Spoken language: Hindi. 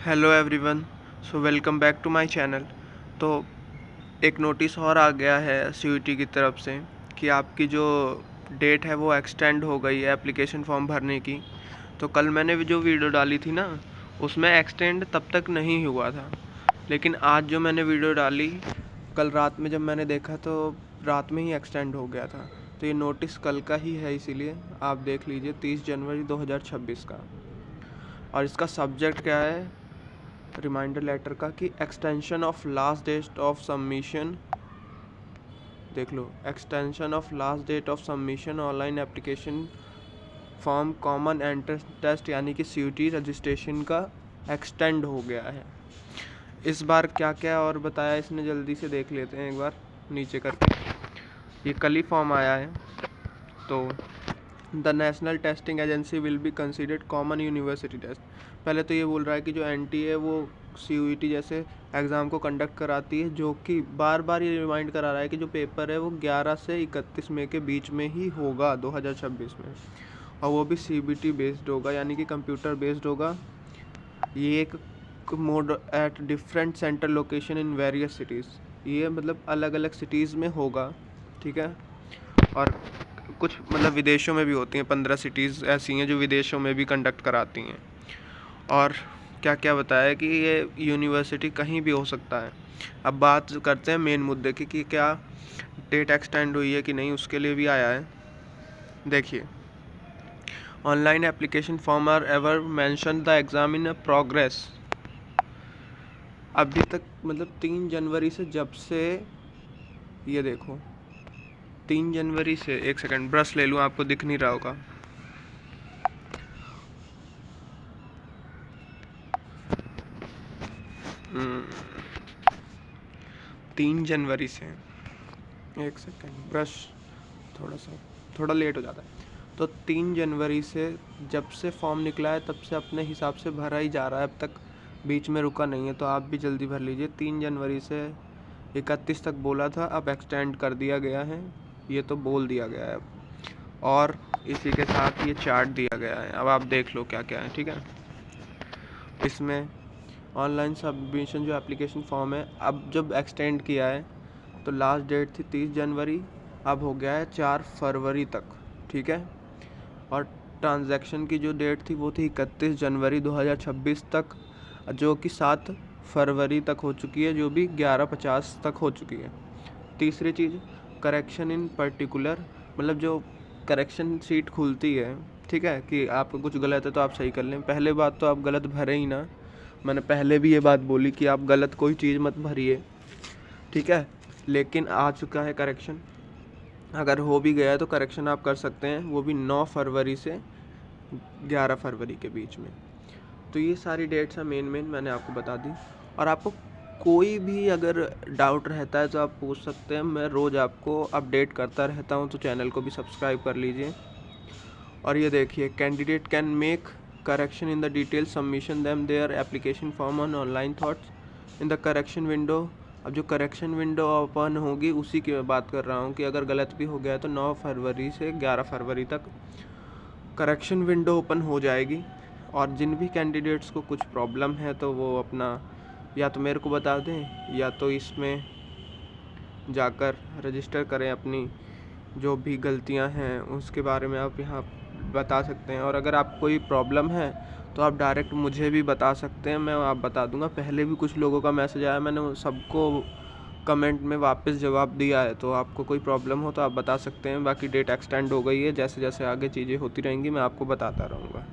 Hello everyone. So welcome back to my channel. तो एक नोटिस और आ गया है सीयूईटी की तरफ से कि आपकी जो डेट है वो एक्सटेंड हो गई है एप्लीकेशन फॉर्म भरने की। तो कल मैंने जो वीडियो डाली थी ना, उसमें एक्सटेंड तब तक नहीं हुआ था, लेकिन आज जो मैंने वीडियो डाली कल रात में जब मैंने देखा तो रात में ही एक्सटेंड हो गया था। तो ये नोटिस कल का ही है, इसीलिए आप देख लीजिए 30 जनवरी 2026 का। और इसका सब्जेक्ट क्या है, रिमाइंडर लेटर का, कि extension of last date of submission. देख लो, extension of last date of submission online application form common entrance test यानी कि सीयूईटी रजिस्ट्रेशन का एक्सटेंड हो गया है। इस बार क्या क्या और बताया इसने, जल्दी से देख लेते हैं एक बार नीचे करके। ये कल ही फॉर्म आया है। तो the national testing agency will be considered common university test. पहले तो ये बोल रहा है कि जो एनटीए है वो सीयूईटी जैसे एग्ज़ाम को कंडक्ट कराती है, जो कि बार बार ये रिमाइंड करा रहा है कि जो पेपर है वो 11 से 31 मई के बीच में ही होगा 2026 में, और वो भी सीबीटी बेस्ड होगा यानी कि कंप्यूटर बेस्ड होगा। ये एक mode at different centre location in various cities, ये मतलब अलग अलग सिटीज़ में होगा, ठीक है। और कुछ मतलब विदेशों में भी होती हैं, 15 सिटीज़ ऐसी हैं जो विदेशों में भी कंडक्ट कराती हैं। और क्या क्या बताया कि ये यूनिवर्सिटी कहीं भी हो सकता है। अब बात करते हैं मेन मुद्दे की कि क्या डेट एक्सटेंड हुई है कि नहीं, उसके लिए भी आया है। देखिए, online application form are ever mention the exam in progress. अभी तक मतलब 3 जनवरी से, जब से ये देखो 3 जनवरी से, एक सेकंड ब्रश ले लूँ, आपको दिख नहीं रहा होगा। तीन जनवरी से, एक सेकंड ब्रश थोड़ा लेट हो जाता है। तो 3 जनवरी से जब से फॉर्म निकला है तब से अपने हिसाब से भरा ही जा रहा है, अब तक बीच में रुका नहीं है। तो आप भी जल्दी भर लीजिए। 3 जनवरी से 31 तक बोला था, अब एक्सटेंड कर दिया गया है, ये तो बोल दिया गया है अब। और इसी के साथ ये चार्ट दिया गया है, अब आप देख लो क्या क्या है, ठीक है। इसमें ऑनलाइन सबमिशन जो एप्लीकेशन फॉर्म है, अब जब एक्सटेंड किया है तो लास्ट डेट थी 30 जनवरी, अब हो गया है 4 फरवरी तक, ठीक है। और ट्रांजैक्शन की जो डेट थी वो थी 31 जनवरी 2026 तक, जो कि 7 फरवरी तक हो चुकी है, जो भी 11:50 तक हो चुकी है। तीसरी चीज़, करेक्शन इन पर्टिकुलर, मतलब जो करेक्शन शीट खुलती है, ठीक है, कि आपका कुछ गलत है तो आप सही कर लें। पहले बात तो आप गलत भरें ही ना, मैंने पहले भी ये बात बोली कि आप गलत कोई चीज़ मत भरिए, ठीक है। लेकिन आ चुका है करेक्शन, अगर हो भी गया है तो करेक्शन आप कर सकते हैं, वो भी 9 फरवरी से 11 फरवरी के बीच में। तो ये सारी डेट्स हैं मेन मैंने आपको बता दी। और आपको कोई भी अगर डाउट रहता है तो आप पूछ सकते हैं, मैं रोज़ आपको अपडेट करता रहता हूँ, तो चैनल को भी सब्सक्राइब कर लीजिए। और ये देखिए, candidate can make correction in the detail submission them their application form on online thoughts in the correction window. अब जो करेक्शन विंडो ओपन होगी उसी की मैं बात कर रहा हूँ कि अगर गलत भी हो गया तो 9 फरवरी से 11 फरवरी तक करेक्शन विंडो ओपन हो जाएगी। और जिन भी कैंडिडेट्स को कुछ प्रॉब्लम है तो वो अपना या तो मेरे को बता दें, या तो इसमें जाकर रजिस्टर करें, अपनी जो भी गलतियां हैं उसके बारे में आप यहाँ बता सकते हैं। और अगर आप कोई प्रॉब्लम है तो आप डायरेक्ट मुझे भी बता सकते हैं, मैं आप बता दूंगा। पहले भी कुछ लोगों का मैसेज आया, मैंने सबको कमेंट में वापस जवाब दिया है। तो आपको कोई प्रॉब्लम हो तो आप बता सकते हैं। बाकी डेट एक्सटेंड हो गई है, जैसे जैसे आगे चीज़ें होती रहेंगी मैं आपको बताता रहूँगा।